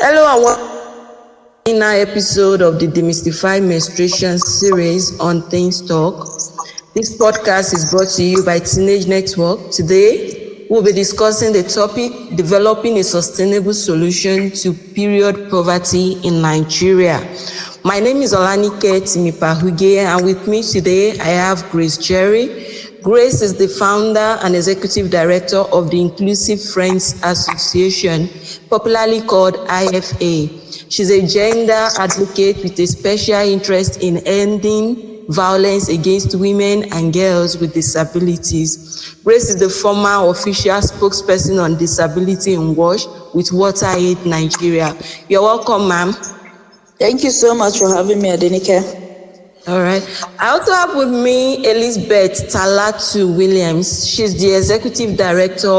Hello and welcome to another episode of the Demystify Menstruation series on Things Talk. This podcast is brought to you by Teenage Network. Today, we'll be discussing the topic, developing a sustainable solution to period poverty in Nigeria. My name is Olanike Timipahuge, and with me today, I have Grace Jerry. Grace is the founder and executive director of the Inclusive Friends Association, popularly called IFA. She's a gender advocate with a special interest in ending violence against women and girls with disabilities. Grace is the former official spokesperson on disability in WASH with WaterAid Nigeria. You're welcome, ma'am. Thank you so much for having me, Adenike. All right. I also have with me Elizabeth Talatu Williams. She's the executive director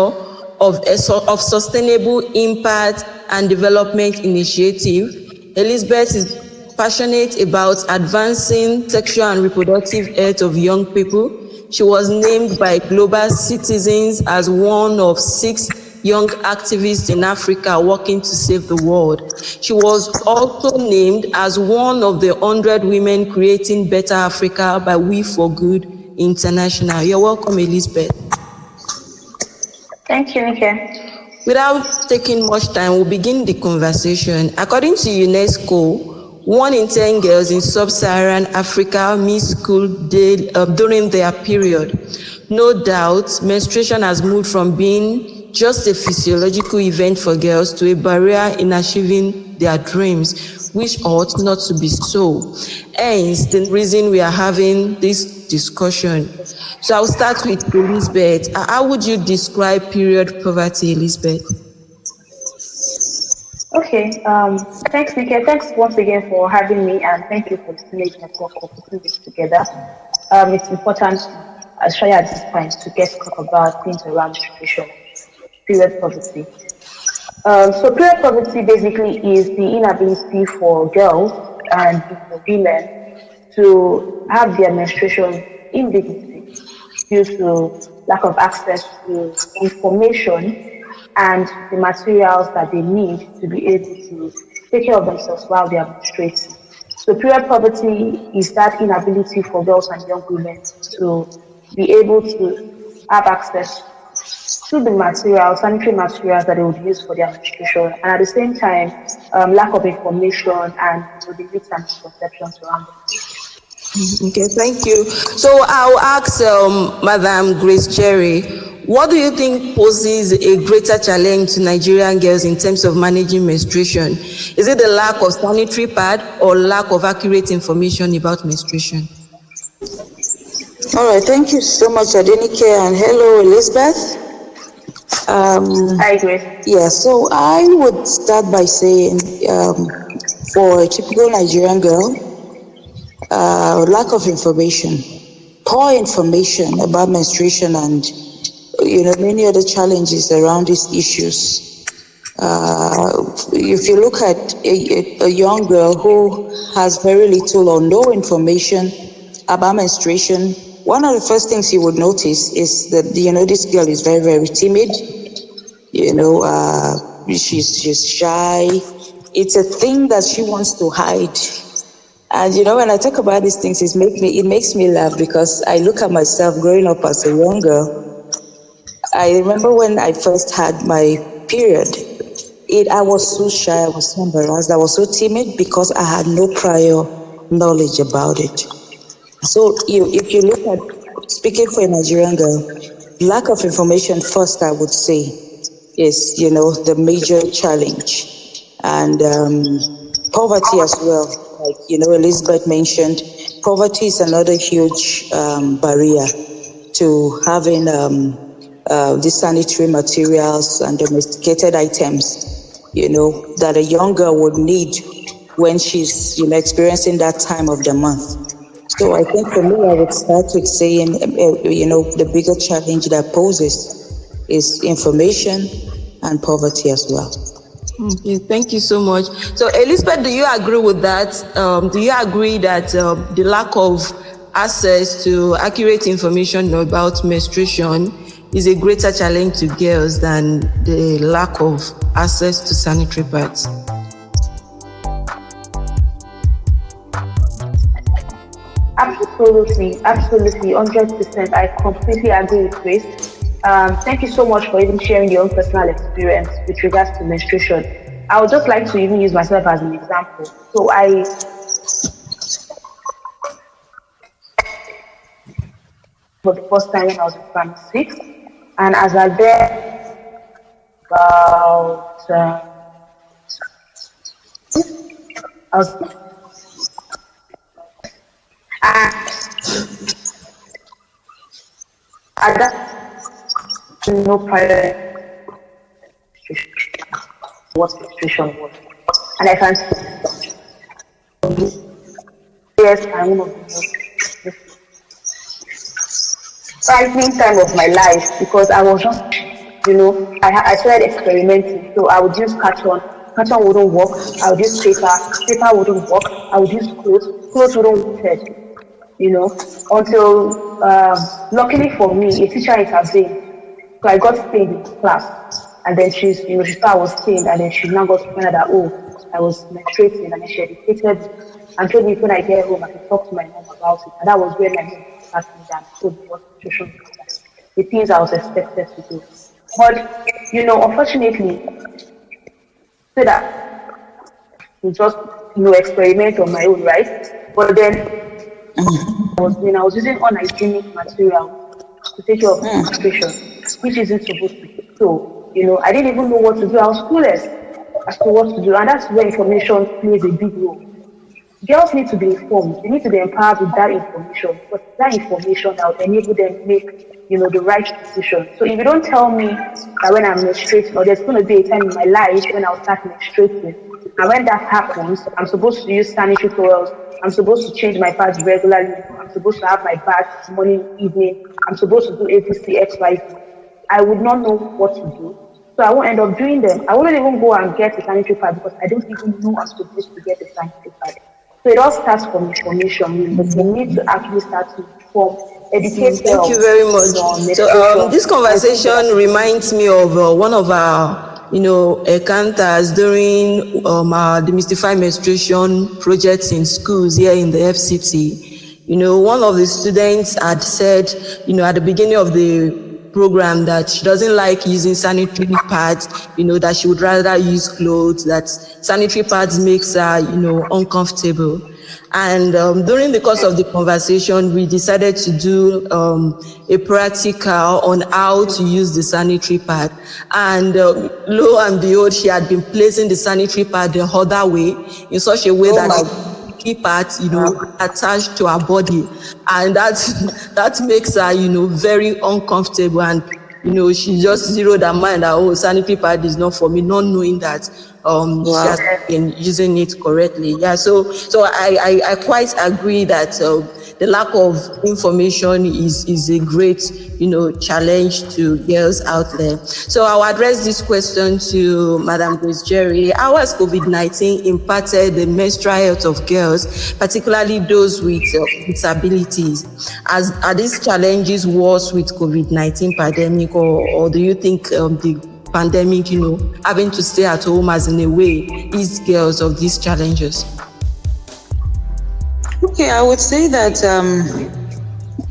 of Sustainable Impact and Development Initiative. Elizabeth is passionate about advancing sexual and reproductive health of young people. She was named by Global Citizens as one of 6 young activists in Africa working to save the world. She was also named as one of the 100 women creating better Africa by We for Good International. You're welcome, Elizabeth. Thank you, Nike. Without taking much time, we'll begin the conversation. According to UNESCO, 1 in 10 girls in sub-Saharan Africa miss school during their period. No doubt, menstruation has moved from being just a physiological event for girls to a barrier in achieving their dreams, which ought not to be so. Hence, the reason we are having this discussion. So I'll start with Elizabeth. How would you describe period poverty, Elizabeth? Okay, thanks, Nike. Thanks once again for having me, and thank you for the Teenage Network for putting this together. It's important, especially at this point, to talk about things around nutrition. Period poverty. So period poverty basically is the inability for girls and women to have their menstruation in dignity due to lack of access to information and the materials that they need to be able to take care of themselves while they are menstruating. So period poverty is that inability for girls and young women to be able to have access to the materials, sanitary materials that they would use for their menstruation, and at the same time, lack of information and the myths and misconceptions around it. Okay, thank you. So I'll ask Madam Grace Jerry, what do you think poses a greater challenge to Nigerian girls in terms of managing menstruation? Is it the lack of sanitary pad or lack of accurate information about menstruation? All right, thank you so much, Adenike, and hello, Elizabeth. I agree. Yeah, so I would start by saying, for a typical Nigerian girl, lack of information, poor information about menstruation, and many other challenges around these issues. If you look at a young girl who has very little or no information about menstruation, one of the first things you would notice is that this girl is very, very timid. She's shy. It's a thing that she wants to hide. And when I talk about these things, it makes me laugh because I look at myself growing up as a young girl. I remember when I first had my period, I was so shy, I was so embarrassed, I was so timid because I had no prior knowledge about it. So if you look at, speaking for a Nigerian girl, lack of information first, I would say, is, the major challenge. And poverty as well, like, Elizabeth mentioned, poverty is another huge barrier to having the sanitary materials and domesticated items, that a young girl would need when she's, experiencing that time of the month. So I think for me, I would start with saying, the bigger challenge that poses is information and poverty as well. Okay, thank you so much. So Elizabeth, do you agree with that? Do you agree that the lack of access to accurate information about menstruation is a greater challenge to girls than the lack of access to sanitary pads? Absolutely, absolutely, 100%. I completely agree with Grace. Thank you so much for even sharing your own personal experience with regards to menstruation. I would just like to even use myself as an example. So for the first time when I was in primary six, and as I there about, I was at that no prior what menstruation was, and I can say yes, I'm one of the most frightening time of my life because I was just, I started experimenting. So I would use carton wouldn't work. I would use paper wouldn't work. I would use clothes wouldn't work, until luckily for me, a teacher intervened. So I got stained in class. And then she saw I was stained, and then she now got to find out that, oh, I was menstruating, and then she educated me and told me when I get home, I could talk to my mom about it. And that was when my mom asked me that, told me what menstruation was, the things I was expected to do. But, unfortunately, so that to just, experiment on my own, right? But then when I was using unhygienic material to take care of the menstruation, which isn't supposed to be. So, I didn't even know what to do. I was clueless as to what to do. And that's where information plays a big role. Girls need to be informed. They need to be empowered with that information. But that information that will enable them to make, the right decision. So if you don't tell me that when I'm menstruating, or there's going to be a time in my life when I'll start menstruating, and when that happens, I'm supposed to use sanitary towels. I'm supposed to change my pads regularly. I'm supposed to have my bath morning, evening. I'm supposed to do ABC, XYZ. I would not know what to do. So I won't end up doing them. I won't even go and get a sanitary pad because I don't even know I'm supposed to get a sanitary pad. So it all starts from information, but we need to actually start to inform, educate Thank you very much. So this conversation reminds me of one of our encounters during our demystify menstruation projects in schools here in the FCT. One of the students had said, at the beginning of the program that she doesn't like using sanitary pads, that she would rather use clothes, that sanitary pads makes her, uncomfortable. And during the course of the conversation, we decided to do a practical on how to use the sanitary pad. And lo and behold, she had been placing the sanitary pad the other way, in such a way that key parts, attached to her body, and that makes her, very uncomfortable, and she just zeroed her mind that, oh, sanitary pad is not for me, not knowing that she has been using it correctly. Yeah, so I quite agree that the lack of information is a great challenge to girls out there. So I'll address this question to Madam Grace Jerry. How has COVID-19 impacted the menstrual health of girls, particularly those with disabilities? Are these challenges worse with COVID-19 pandemic, or do you think the pandemic, having to stay at home as in a way, ease girls of these challenges? Okay, I would say that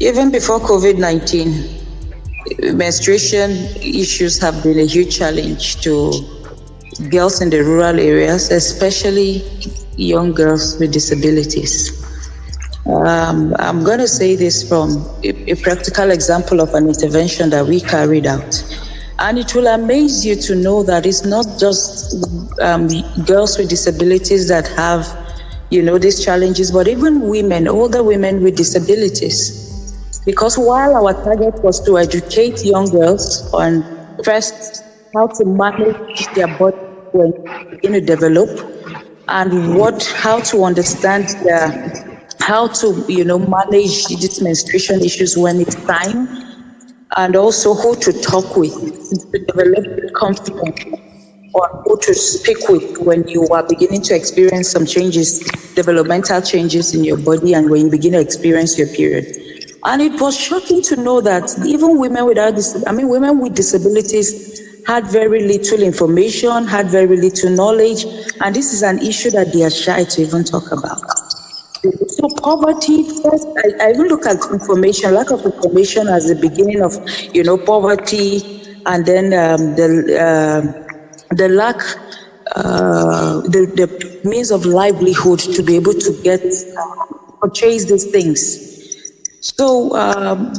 even before COVID-19, menstruation issues have been a huge challenge to girls in the rural areas, especially young girls with disabilities. I'm going to say this from a practical example of an intervention that we carried out. And it will amaze you to know that it's not just girls with disabilities that have, these challenges, but even women, older women with disabilities. Because while our target was to educate young girls on first how to manage their body when they begin to develop, and how to understand how to manage these menstruation issues when it's time, and also who to talk with to develop confidence, or who to speak with when you are beginning to experience some changes, developmental changes in your body, and when you begin to experience your period. And it was shocking to know that even women women with disabilities had very little information, had very little knowledge, and this is an issue that they are shy to even talk about. So poverty, first, I will look at information, lack of information as the beginning of, poverty, and then the lack, the means of livelihood to be able to get, purchase these things. So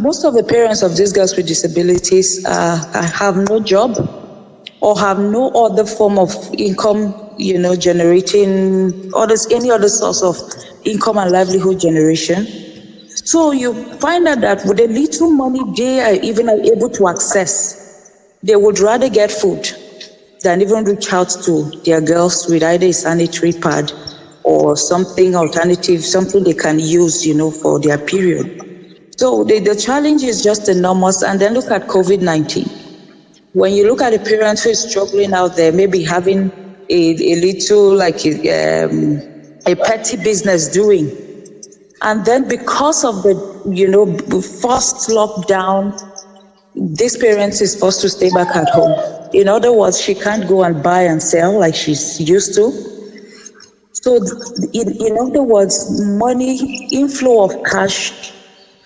most of the parents of these girls with disabilities have no job or have no other form of income, generating any other source of income and livelihood generation. So you find out that with the little money they are even able to access, they would rather get food than even reach out to their girls with either a sanitary pad or something alternative, something they can use, for their period. So the challenge is just enormous. And then look at COVID-19. When you look at a parent who is struggling out there, maybe having a little, like a petty business doing, and then because of the, first lockdown, this parent is forced to stay back at home. In other words, she can't go and buy and sell like she's used to. So in other words, money, inflow of cash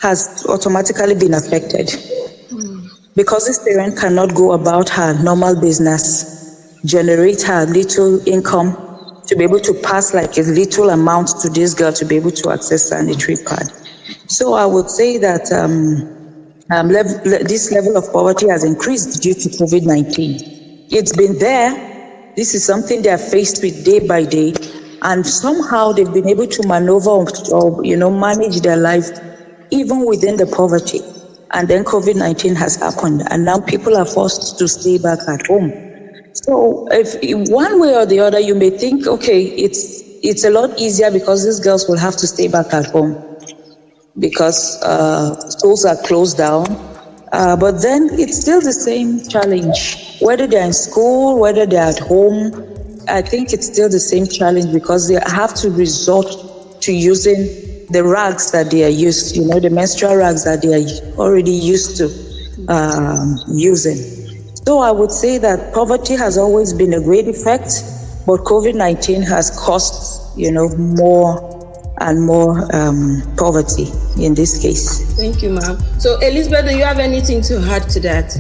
has automatically been affected. Because this parent cannot go about her normal business, generate her little income to be able to pass like a little amount to this girl to be able to access sanitary pad. So I would say that this level of poverty has increased due to COVID-19. It's been there. This is something they are faced with day by day, and somehow they've been able to maneuver or manage their life even within the poverty. And then COVID-19 has happened, and now people are forced to stay back at home. So if one way or the other, you may think, okay, it's a lot easier because these girls will have to stay back at home because schools are closed down. But then it's still the same challenge. Whether they're in school, whether they're at home, I think it's still the same challenge because they have to resort to using the rags that they are used, the menstrual rags that they are already used to using. So I would say that poverty has always been a great effect, but COVID-19 has caused, more and more poverty in this case. Thank you, ma'am. So Elizabeth, do you have anything to add to that?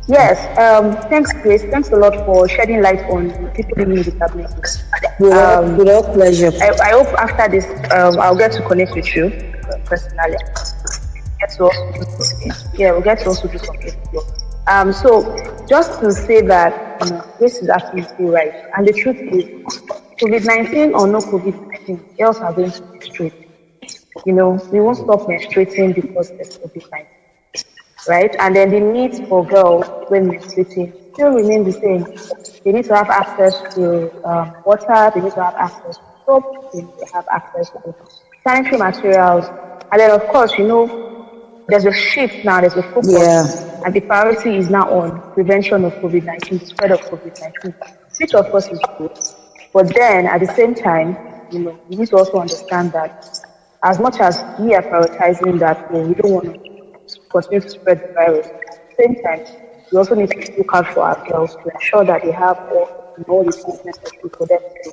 Yes, thanks, Grace. Thanks a lot for shedding light on people living with disabilities. Without pleasure. I hope after this, I'll get to connect with you personally. We'll get to also do something. So just to say that Grace is absolutely right, and the truth is, COVID-19 or no COVID-19, girls are going to menstruate. We won't stop menstruating because there's COVID-19. Right? And then the needs for girls when menstruating still remain the same. They need to have access to water, they need to have access to soap, they need to have access to sanitary materials. And then, of course, there's a shift now, there's a focus, and the priority is now on prevention of COVID-19, the spread of COVID-19, which of course is good. But then, at the same time, we need to also understand that as much as we are prioritizing that, we don't want to continue to spread the virus. At the same time, we also need to look out for our girls to ensure that they have all the things necessary for them to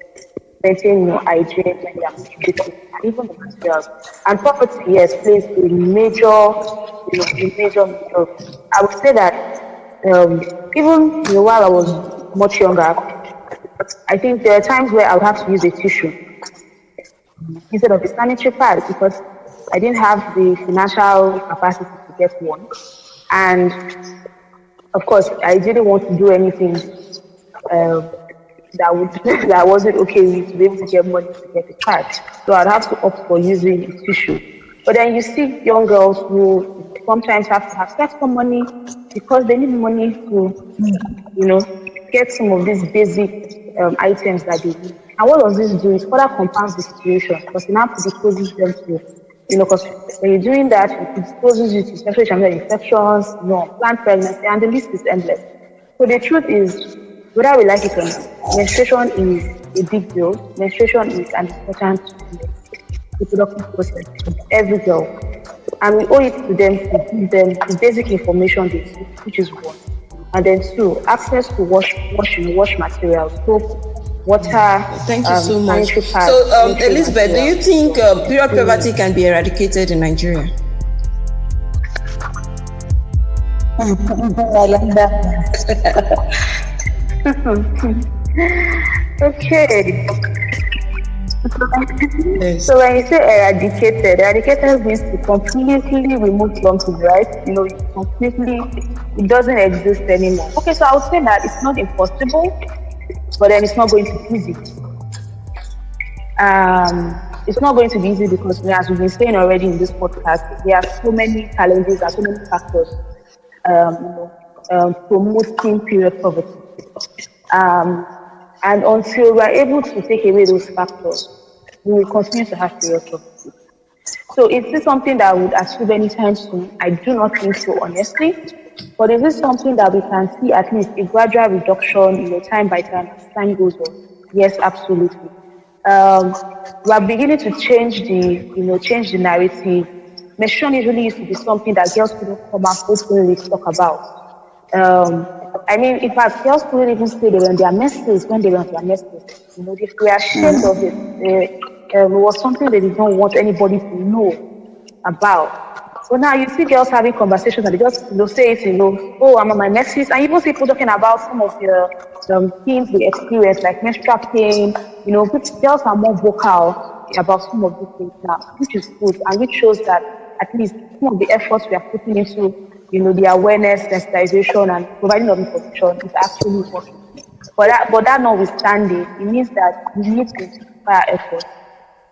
maintain hygiene when they are menstruating, and even the materials. And poverty, yes, plays a major. I would say that even while I was much younger, I think there are times where I would have to use a tissue instead of a sanitary pad because I didn't have the financial capacity to get one. And of course, I didn't want to do anything that wasn't okay with to be able to get money to get a pad. So I'd have to opt for using a tissue. But then you see young girls who sometimes have to have sex for money because they need money to, get some of these basic items that they need. And what does this do? It further compounds the situation because it now predisposes them to, because when you're doing that, it exposes you to sexually transmitted infections, planned pregnancy, and the list is endless. So the truth is, whether we like it or not, menstruation is a big deal. Menstruation is an important reproductive process for every girl. And we owe it to them to give them the basic information they need, which is one, And then 2, access to wash materials, soap, water, Thank you so much. sanitary pads, So, sanitary Elizabeth, do you materials. think period poverty can be eradicated in Nigeria? I like that. Okay. Yes. So when you say eradicated means to completely remove something, right? It doesn't exist anymore. Okay, so I would say that it's not impossible, but then it's not going to be easy. It's not going to be easy because, as we've been saying already in this podcast, there are so many challenges and so many factors promoting period poverty. And until we're able to take away those factors, we will continue to have period poverty. So is this something that would achieve anytime soon? I do not think so, honestly. But is this something that we can see at least a gradual reduction, time by time as time goes on? Yes, absolutely. We are beginning to change the narrative. Menstruation usually used to be something that girls couldn't come out openly to talk about. In fact, girls couldn't even say they were on their menses when they were on their menses. They were ashamed of it. It was something they did not want anybody to know about. So now you see girls having conversations and they'll say it, oh, I'm on my menses. And even see people talking about some of the things they experience, like menstrual pain, which girls are more vocal about some of these things now, which is good and which shows that at least some of the efforts we are putting into the awareness, sensitization, and providing of information is actually working. But that notwithstanding, it means that we need to intensify our efforts.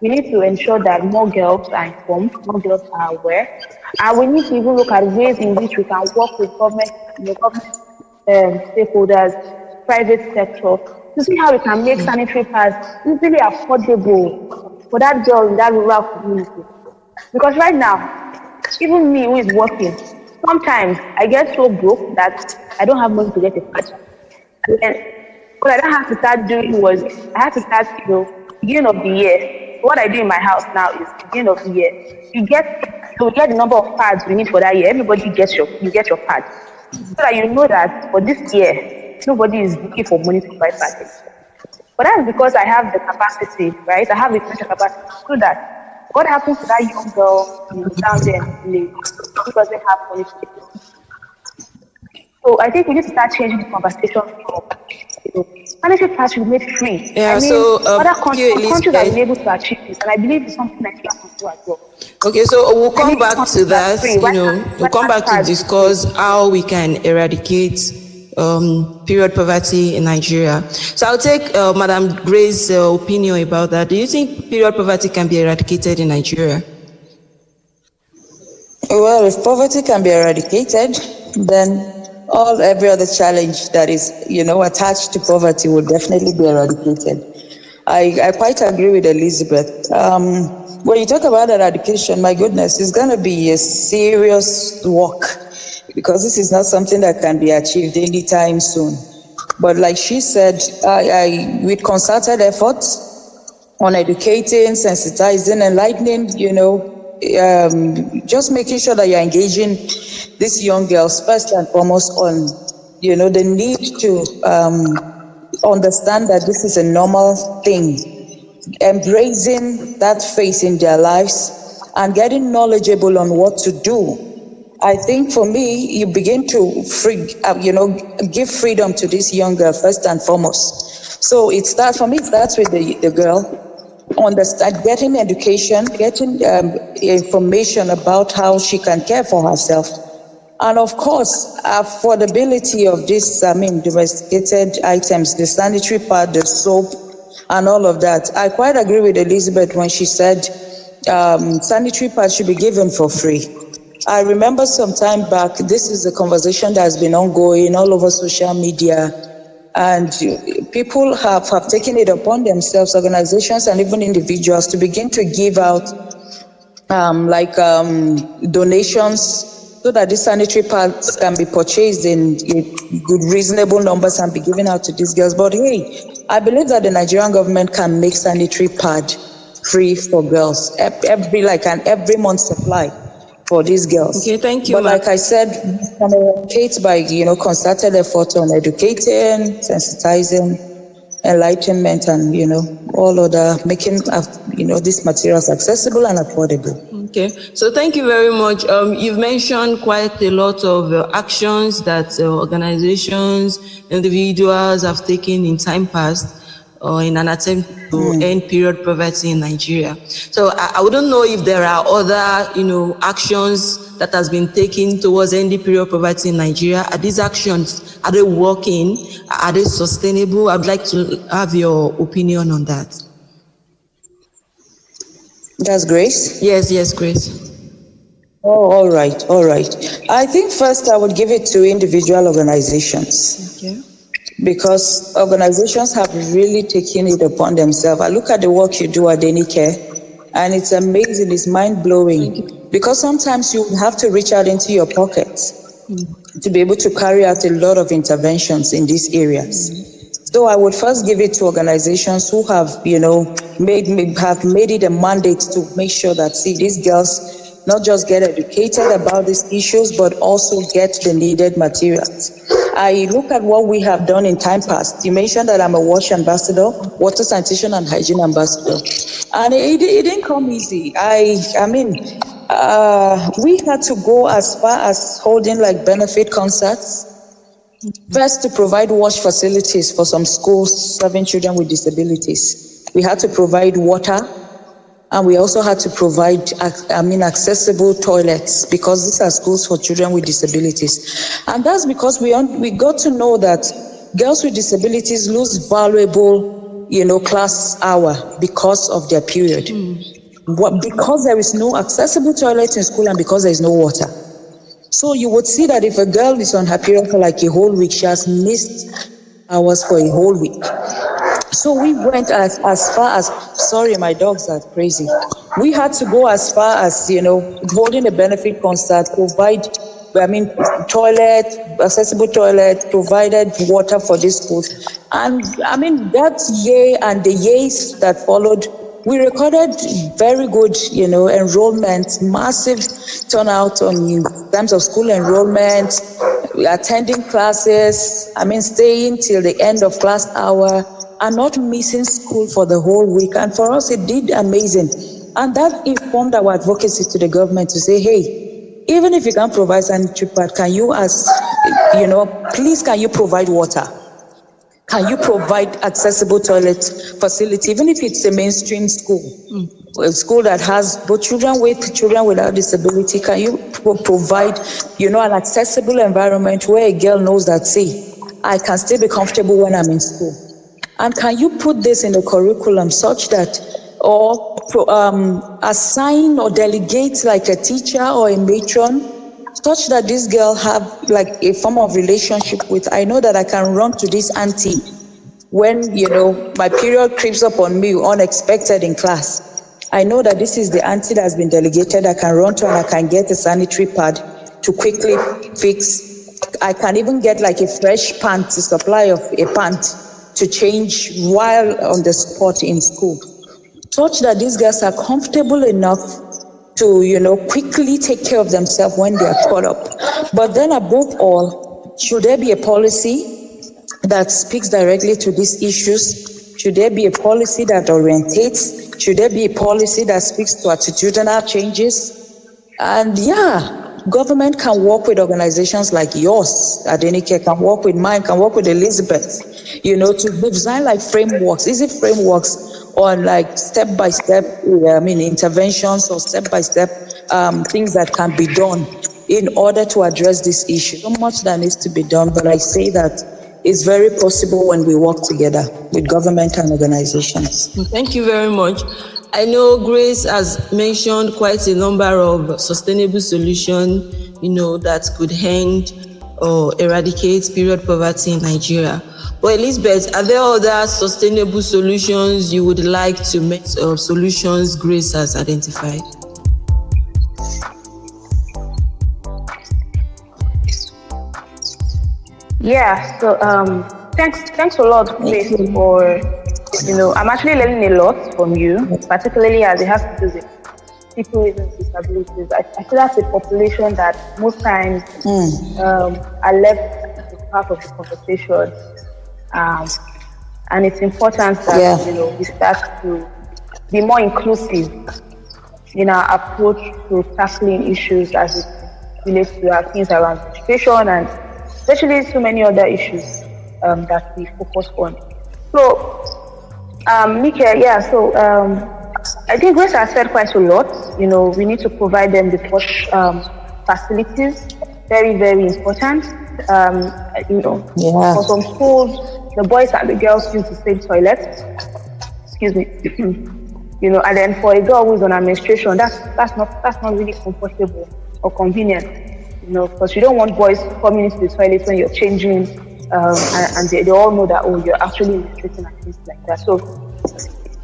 We need to ensure that more girls are informed, more girls are aware, and we need to even look at ways in which we can work with government stakeholders, private sector, to see how we can make sanitary pads easily affordable for that girl in that rural community. Because right now, even me who is working, sometimes I get so broke that I don't have money to get a pad. And what I don't have to start doing was I have to start, beginning of the year. What I do in my house now is beginning of the year. We get the number of pads we need for that year. Everybody you get your pad. So that you know that for this year, nobody is looking for money to buy pads. But that's because I have the capacity, right? I have the financial capacity to do that. What happens to that young girl down there in the village who doesn't have money to do? So I think we need to start changing the conversation from sanitary pads should be made free. Yeah, other countries have been able to achieve this, and I believe it's something Nigeria can do as well. Okay, so we'll come back to that. We'll come back to discuss how we can eradicate period poverty in Nigeria. So I'll take Madam Gray's opinion about that. Do you think period poverty can be eradicated in Nigeria? Well, if poverty can be eradicated, then every other challenge that is, attached to poverty will definitely be eradicated. I quite agree with Elizabeth. When you talk about eradication, my goodness, it's going to be a serious work because this is not something that can be achieved anytime soon. But like she said, with concerted efforts on educating, sensitizing, enlightening, just making sure that you're engaging these young girls first and foremost on, the need to understand that this is a normal thing, embracing that phase in their lives and getting knowledgeable on what to do. I think for me, you begin to give freedom to this young girl first and foremost. So it starts with the girl. Understand, getting education, getting information about how she can care for herself. And of course, affordability of this, domesticated items, the sanitary pad, the soap, and all of that. I quite agree with Elizabeth when she said sanitary pads should be given for free. I remember some time back, this is a conversation that has been ongoing all over social media. And people have taken it upon themselves, organizations and even individuals, to begin to give out donations so that these sanitary pads can be purchased in good, reasonable numbers and be given out to these girls. But hey, I believe that the Nigerian government can make sanitary pad free for girls, every month supply. for these girls. Okay, thank you, But like I said, we can eradicate by, concerted effort on educating, sensitizing, enlightenment, and, all other, making, these materials accessible and affordable. Okay, so thank you very much. You've mentioned quite a lot of actions that organizations, individuals have taken in time past in an attempt to end period poverty in Nigeria. So I wouldn't know if there are other, actions that has been taken towards ending period poverty in Nigeria. Are these actions, are they working? Are they sustainable? I'd like to have your opinion on that. That's Grace? Yes, Grace. Oh, all right. I think first I would give it to individual organizations. Okay. Because organizations have really taken it upon themselves. I look at the work you do at Denike, and it's amazing, it's mind-blowing. Because sometimes you have to reach out into your pockets to be able to carry out a lot of interventions in these areas. So I would first give it to organizations who have, made it a mandate to make sure that, these girls not just get educated about these issues, but also get the needed materials. I look at what we have done in time past. You mentioned that I'm a WASH ambassador, water sanitation and hygiene ambassador. And it didn't come easy. We had to go as far as holding like benefit concerts. First, to provide WASH facilities for some schools serving children with disabilities. We had to provide water, and we also had to provide, accessible toilets, because these are schools for children with disabilities. And that's because we got to know that girls with disabilities lose valuable, class hour because of their period. Because there is no accessible toilet in school and because there is no water. So you would see that if a girl is on her period for like a whole week, she has missed hours for a whole week. So we went as far as, sorry, my dogs are crazy. We had to go as far as, holding a benefit concert, provide, toilet, accessible toilet, provided water for these schools. And that year and the years that followed, we recorded very good, enrollment, massive turnout in terms of school enrollment, attending classes, staying till the end of class hour, and not missing school for the whole week. And for us, it did amazing. And that informed our advocacy to the government to say, hey, even if you can't provide sanitary pad, can you please can you provide water? Can you provide accessible toilet facility, even if it's a mainstream school, a school that has both children without disability? Can you provide, an accessible environment where a girl knows that, I can still be comfortable when I'm in school? And can you put this in the curriculum such that, or assign or delegate like a teacher or a matron, such that this girl have like a form of relationship with, I know that I can run to this auntie when, my period creeps up on me unexpected in class. I know that this is the auntie that's been delegated. I can run to and I can get a sanitary pad to quickly fix. I can even get like a fresh pant, a supply of a pant to change while on the spot in school, such that these girls are comfortable enough to, quickly take care of themselves when they are caught up. But then above all, should there be a policy that speaks directly to these issues? Should there be a policy that orientates? Should there be a policy that speaks to attitudinal changes? And government can work with organizations like yours, Adenike, can work with mine, can work with Elizabeth, to design like frameworks, easy frameworks on like step-by-step, interventions or step-by-step things that can be done in order to address this issue. So much that needs to be done, but I say that it's very possible when we work together with government and organizations. Thank you very much. I know Grace has mentioned quite a number of sustainable solutions, that could end or eradicate period poverty in Nigeria. But Elizabeth, are there other sustainable solutions you would like to make, solutions Grace has identified? Yeah, so thanks a lot, Grace, for I'm actually learning a lot from you, particularly as it has to do with people with disabilities. I feel that's a population that most times are left as part of the conversation. Um, and it's important that we start to be more inclusive in our approach to tackling issues as it relates to our things around education and especially so many other issues that we focus on. So, Nike, I think Grace has said quite a lot. We need to provide them with facilities, very, very important. For some schools, the boys and the girls use the same toilet. Excuse me. And then for a girl who's on administration, that's not really comfortable or convenient. Because you don't want boys coming into the toilet when you're changing, and they all know that you're actually menstruating and things like that. So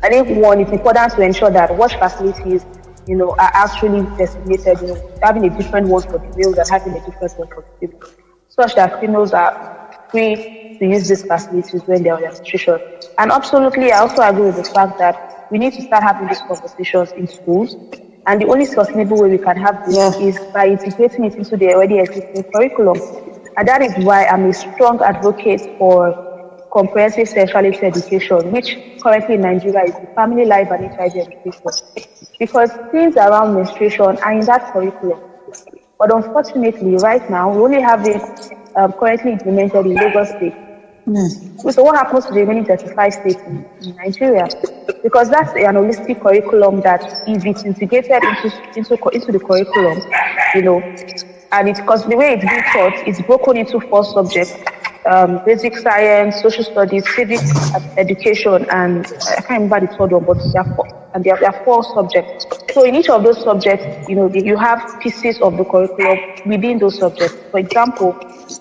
I think it's important to ensure that wash facilities, are actually designated. Having a different one for the males and having a different one for the females, such that females are free to use these facilities when they're on administration. And absolutely, I also agree with the fact that we need to start having these conversations in schools. And the only sustainable way we can have this is by integrating it into the already existing curriculum. And that is why I'm a strong advocate for comprehensive sexuality education, which currently in Nigeria is the family life and HIV education. Because things around menstruation are in that curriculum. But unfortunately, right now, we only have it currently implemented in Lagos State. So what happens to the remaining 35 states in Nigeria? Because that's an holistic curriculum that if it's integrated into the curriculum, and because the way it's being taught, it's broken into 4 subjects: basic science, social studies, civic education, and I can't remember the third one, but there are 4 subjects. So in each of those subjects, you have pieces of the curriculum within those subjects. For example,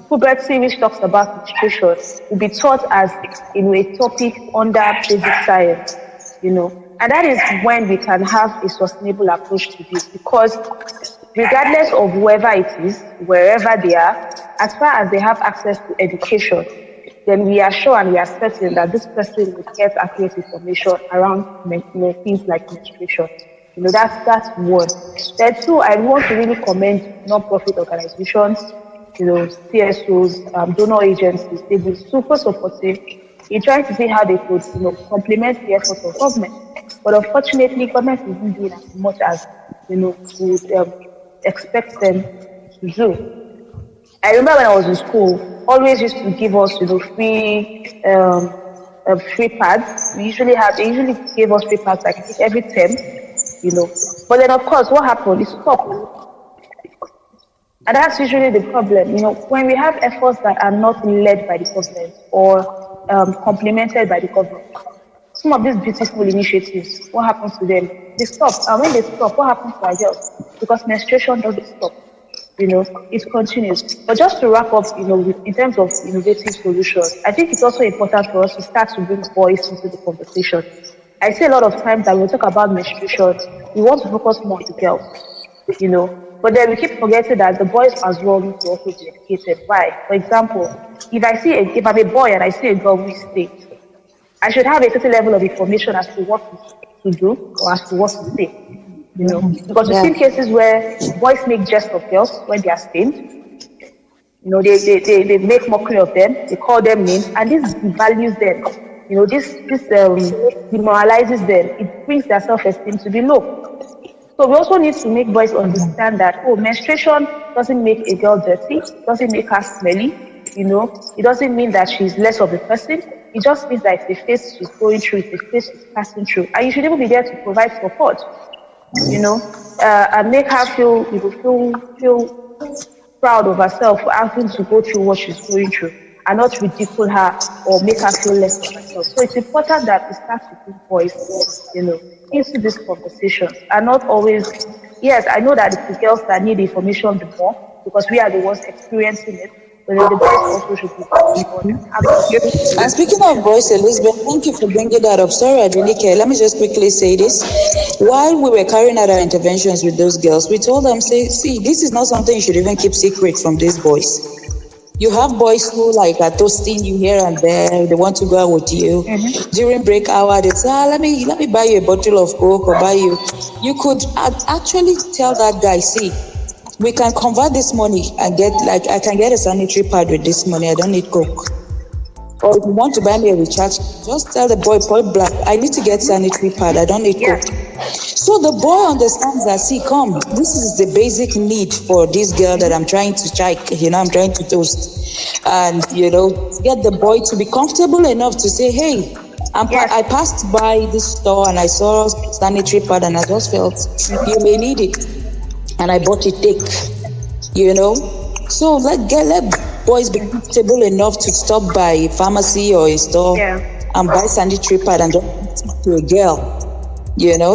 puberty, which talks about menstruation, will be taught as a topic under basic science. And that is when we can have a sustainable approach to this, because regardless of whoever it is, wherever they are, as far as they have access to education, then we are sure and we are certain that this person will get accurate information around things like menstruation. That's one. Then 2, I want to really commend non-profit organizations, CSOs, donor agencies. They've been super supportive in trying to see how they could, complement the efforts of government. But unfortunately, government isn't doing as much as, we would expect them to do. I remember when I was in school, always used to give us, free pads. They usually gave us free pads like every term, But then, of course, what happened? It stopped. And that's usually the problem. When we have efforts that are not led by the government or complemented by the government, some of these beautiful initiatives, what happens to them? They stop. And when they stop, what happens to our girls? Because menstruation doesn't stop. It continues. But just to wrap up, in terms of innovative solutions, I think it's also important for us to start to bring boys into the conversation. I say a lot of times that when we talk about menstruation, we want to focus more on the girls, But then we keep forgetting that the boys as well need to also be educated. Why? For example, if I'm a boy and I see a girl who is state, I should have a certain level of information as to what to do or as to what to say. Because we've seen cases where boys make jest of girls when they are stained. They make mockery of them, they call them names, and this devalues them. This demoralizes them. It brings their self-esteem to be low. So we also need to make boys understand that, menstruation doesn't make a girl dirty, doesn't make her smelly, it doesn't mean that she's less of a person. It just means that it's a phase she's going through, it's a phase she's passing through. And you should even be there to provide support, and make her feel proud of herself for having to go through what she's going through, and not ridicule her or make her feel less of herself. So it's important that we start to put boys, into these conversations, and not always. Yes, I know that it's the girls that need the information the more because we are the ones experiencing it. But then the boys also should be involved. And speaking of boys, Elizabeth, thank you for bringing that up. Sorry, Adenike, let me just quickly say this. While we were carrying out our interventions with those girls, we told them, see, this is not something you should even keep secret from these boys. You have boys who like are toasting you here and there. They want to go out with you. During break hour, they say, let me buy you a bottle of Coke or buy you. You could actually tell that guy, see, we can convert this money and get, like, I can get a sanitary pad with this money. I don't need Coke. Or if you want to buy me a recharge, just tell the boy point blank, I need to get sanitary pad. I don't need Coke. So the boy understands that, see, come, this is the basic need for this girl that I'm trying to I'm trying to toast. And, get the boy to be comfortable enough to say, hey, I passed by this store and I saw sanitary pad and I just felt you may need it. And I bought it, take, So let boys be comfortable enough to stop by a pharmacy or a store and buy sanitary pad and just speak to a girl.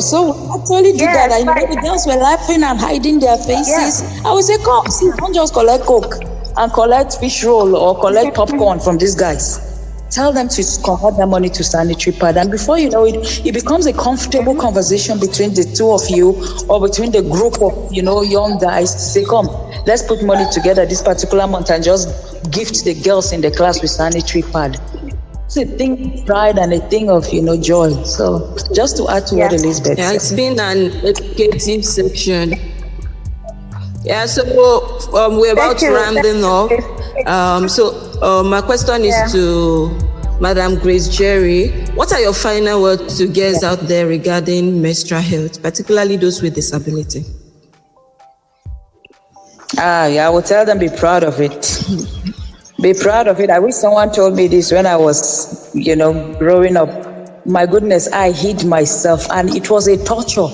So actually do that. I know the girls were laughing and hiding their faces. I would say, come, see, don't just collect Coke and collect fish roll or collect popcorn from these guys. Tell them to convert that money to sanitary pad. And before you know it, it becomes a comfortable conversation between the two of you or between the group of, young guys to say, come, let's put money together this particular month and just gift the girls in the class with sanitary pad. It's a thing of pride and a thing of, joy. So just to add to what Elizabeth said. It's been an educative section. Yeah, so we're about to rounding up. My question is to Madam Grace Jerry. What are your final words to girls out there regarding menstrual health, particularly those with disability? I will tell them be proud of it. Be proud of it. I wish someone told me this when I was, growing up. My goodness, I hid myself and it was a torture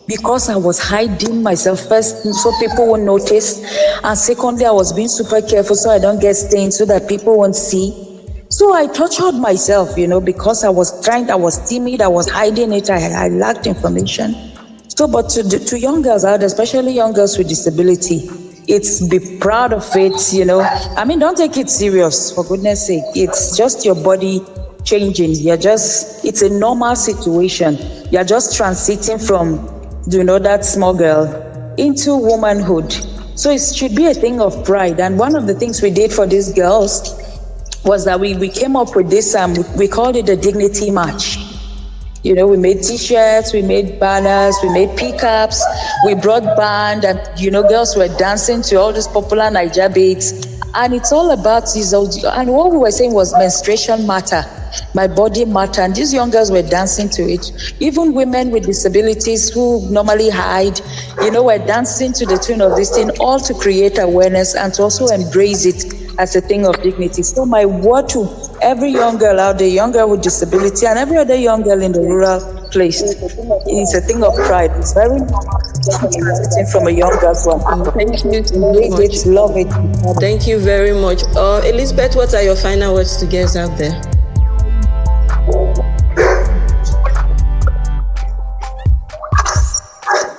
because I was hiding myself first so people won't notice. And secondly, I was being super careful so I don't get stains so that people won't see. So I tortured myself, because I was timid, I was hiding it, I lacked information. So, but to young girls out, especially young girls with disability, it's be proud of it, don't take it serious, for goodness sake. It's just your body changing. It's a normal situation. You're just transiting from, that small girl into womanhood. So it should be a thing of pride. And one of the things we did for these girls was that we came up with this, we called it the Dignity March. We made t-shirts, we made banners, we made pickups, we brought band, and girls were dancing to all these popular Naija beats. And it's all about this. And what we were saying was menstruation matter, my body matter, and these young girls were dancing to it. Even women with disabilities who normally hide, were dancing to the tune of this thing, all to create awareness and to also embrace it as a thing of dignity. So my word to every young girl out there, young girl with disability, and every other young girl in the rural place, it's a thing of pride. It's very normal from a young girl's one. Thank you very much. Love it. Thank you very much. Elizabeth, what are your final words to girls out there?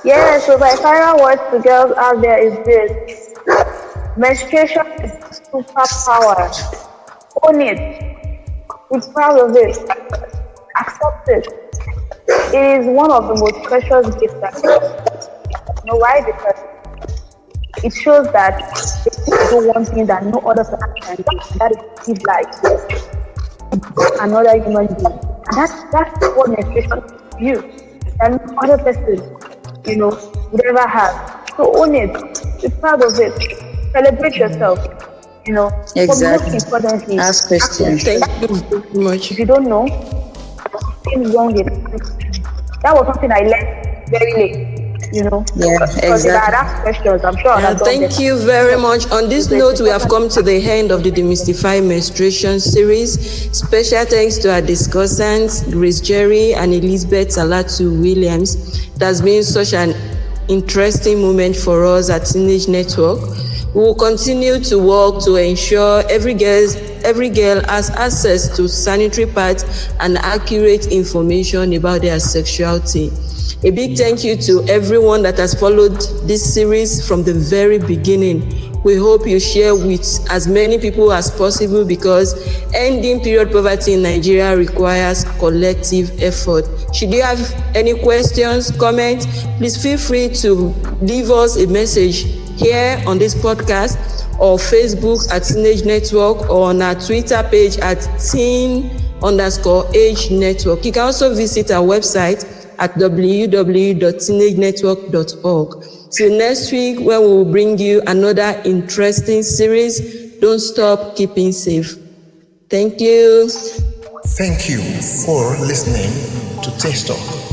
Yeah, so my final words to girls out there is this. Menstruation is superpower. Own it. Be proud of it. Accept it. It is one of the most precious gifts that we have. You know why? Because it shows that they do one thing that no other person can do, and that is live life. Another human being. And that's what menstruation is to you. And no other person, would ever have. So own it. Be proud of it. Celebrate yourself. Exactly. But most importantly, ask questions. Thank you very much. If you don't know, something wrong in it. That was something I learned very late. Yeah, because if I had asked questions, I'm sure. Thank you very much. On this note, we have come to the end of the Demystify Menstruation series. Special thanks to our discussants, Grace Jerry and Elizabeth Salatu Williams. It has been such an interesting moment for us at Teenage Network. We will continue to work to ensure every girl has access to sanitary pads and accurate information about their sexuality. A big thank you to everyone that has followed this series from the very beginning. We hope you share with as many people as possible because ending period poverty in Nigeria requires collective effort. Should you have any questions, comments, please feel free to leave us a message here on this podcast, or Facebook at Teenage Network, or on our Twitter page at teen_age network. You can also visit our website at www.teenagenetwork.org. Till next week, when we will bring you another interesting series. Don't stop keeping safe. Thank you. Thank you for listening to Taste Talk.